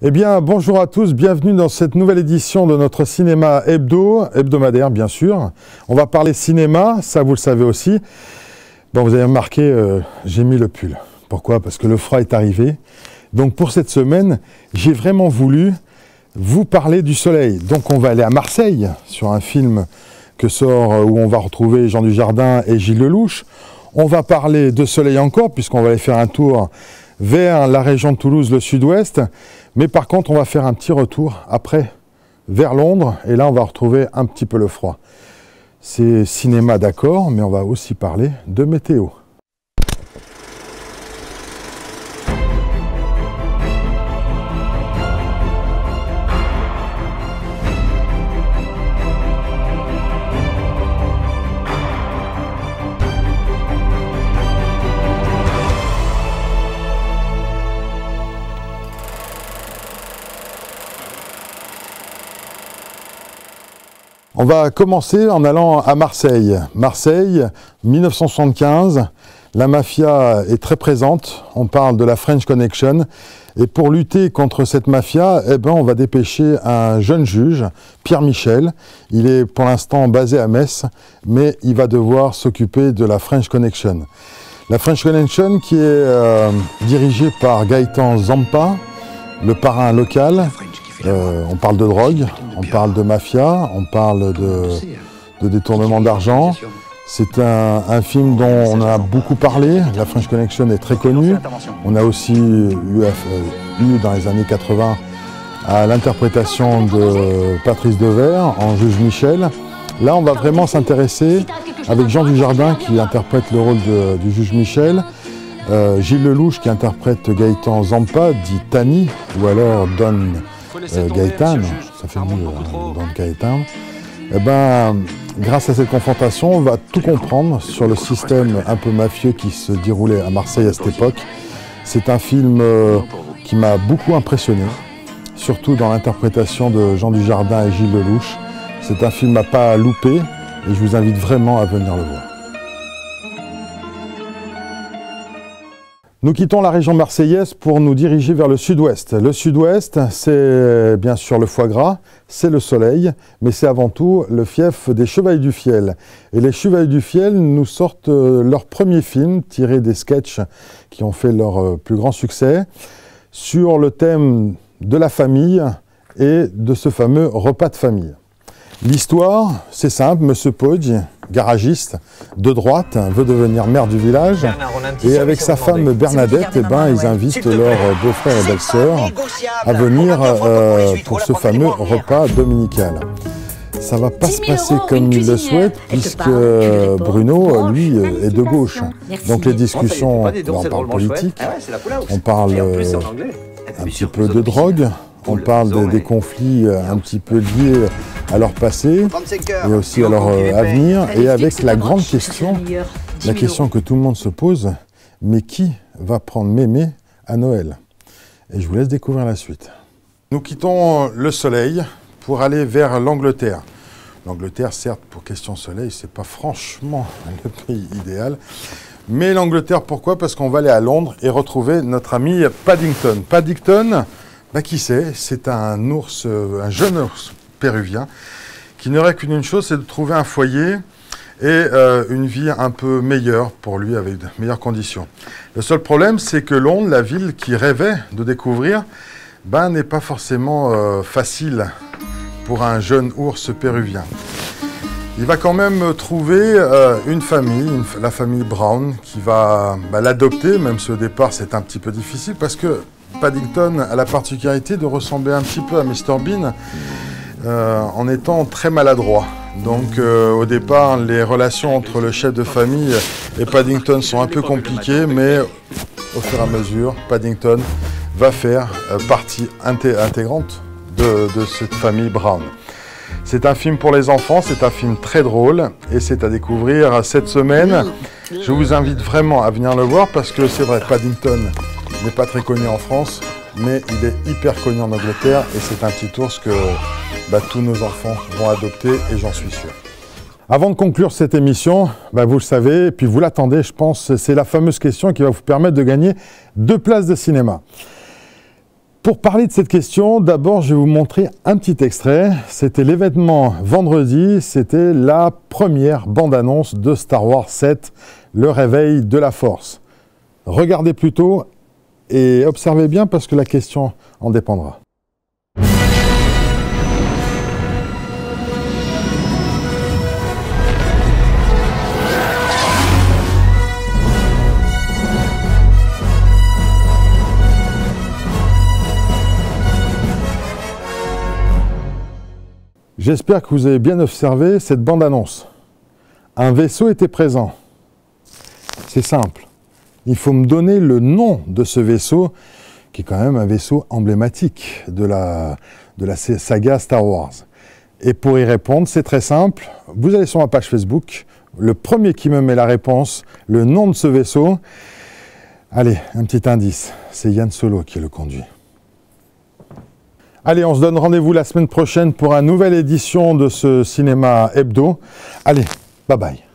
Eh bien, bonjour à tous, bienvenue dans cette nouvelle édition de notre cinéma hebdomadaire, bien sûr. On va parler cinéma, ça vous le savez aussi. Bon, vous avez remarqué, j'ai mis le pull. Pourquoi? Parce que le froid est arrivé. Donc pour cette semaine, j'ai vraiment voulu vous parler du soleil. Donc on va aller à Marseille, sur un film où on va retrouver Jean Dujardin et Gilles Lellouche. On va parler de soleil encore, puisqu'on va aller faire un tour vers la région de Toulouse, le sud-ouest. Mais par contre, on va faire un petit retour après vers Londres. Et là, on va retrouver un petit peu le froid. C'est cinéma, d'accord, mais on va aussi parler de météo. On va commencer en allant à Marseille. Marseille, 1975, la mafia est très présente. On parle de la French Connection. Et pour lutter contre cette mafia, on va dépêcher un jeune juge, Pierre Michel. Il est pour l'instant basé à Metz, mais il va devoir s'occuper de la French Connection. La French Connection qui est dirigée par Gaëtan Zampa, le parrain local. On parle de drogue, on parle de mafia, on parle de détournement d'argent. C'est un film dont on a beaucoup parlé. La French Connection est très connue. On a aussi eu dans les années 80 à l'interprétation de Patrice Devers en juge Michel. Là, on va vraiment s'intéresser avec Jean Dujardin qui interprète le rôle du juge Michel. Gilles Lellouche qui interprète Gaëtan Zampa, dit Tani, ou alors Don Gaëtan, ça fait mieux Don Gaëtan. Grâce à cette confrontation, on va tout comprendre sur le système un peu mafieux qui se déroulait à Marseille à cette époque. C'est un film qui m'a beaucoup impressionné, surtout dans l'interprétation de Jean Dujardin et Gilles Lellouche. C'est un film à pas louper et je vous invite vraiment à venir le voir. Nous quittons la région marseillaise pour nous diriger vers le sud-ouest. Le sud-ouest, c'est bien sûr le foie gras, c'est le soleil, mais c'est avant tout le fief des Chevaliers du Fiel. Et les Chevaliers du Fiel nous sortent leur premier film, tiré des sketchs qui ont fait leur plus grand succès, sur le thème de la famille et de ce fameux repas de famille. L'histoire, c'est simple, Monsieur Poggi, garagiste, de droite, veut devenir maire du village, et avec sa femme Bernadette, ils invitent leur beau-frère et belle-sœur à venir pour ce fameux repas dominical. Ça ne va pas se passer comme il le souhaite, puisque Bruno, lui, est de gauche. Donc les discussions, on parle politique, on parle un petit peu de drogue, on parle des conflits un petit peu liés à leur passé et aussi à leur avenir, et avec la grande question, la question que tout le monde se pose, mais qui va prendre Mémé à Noël? Et je vous laisse découvrir la suite. Nous quittons le soleil pour aller vers l'Angleterre. L'Angleterre, certes, pour question soleil, c'est pas franchement le pays idéal, mais l'Angleterre, pourquoi? Parce qu'on va aller à Londres et retrouver notre ami Paddington. Paddington, qui c'est? C'est un jeune ours péruvien qui n'aurait qu'une chose, c'est de trouver un foyer et une vie un peu meilleure pour lui, avec de meilleures conditions. Le seul problème, c'est que Londres, la ville qu'il rêvait de découvrir, n'est pas forcément facile pour un jeune ours péruvien. Il va quand même trouver une famille, la famille Brown, qui va l'adopter, même si au départ c'est un petit peu difficile, parce que Paddington a la particularité de ressembler un petit peu à Mr Bean en étant très maladroit. Donc au départ, les relations entre le chef de famille et Paddington sont un peu compliquées, mais au fur et à mesure, Paddington va faire partie intégrante de cette famille Brown. C'est un film pour les enfants, c'est un film très drôle et c'est à découvrir cette semaine. Je vous invite vraiment à venir le voir parce que c'est vrai, Paddington n'est pas très connu en France, mais il est hyper connu en Angleterre et c'est un petit ours que tous nos enfants vont adopter et j'en suis sûr. Avant de conclure cette émission, vous le savez, et puis vous l'attendez, je pense, c'est la fameuse question qui va vous permettre de gagner 2 places de cinéma. Pour parler de cette question, d'abord je vais vous montrer un petit extrait. C'était l'événement vendredi, c'était la première bande-annonce de Star Wars 7, le réveil de la Force. Regardez plutôt et observez bien parce que la question en dépendra. J'espère que vous avez bien observé cette bande-annonce. Un vaisseau était présent. C'est simple. Il faut me donner le nom de ce vaisseau, qui est quand même un vaisseau emblématique de la saga Star Wars. Et pour y répondre, c'est très simple. Vous allez sur ma page Facebook. Le premier qui me met la réponse, le nom de ce vaisseau. Allez, un petit indice. C'est Yann Solo qui le conduit. Allez, on se donne rendez-vous la semaine prochaine pour une nouvelle édition de ce cinéma hebdo. Allez, bye bye.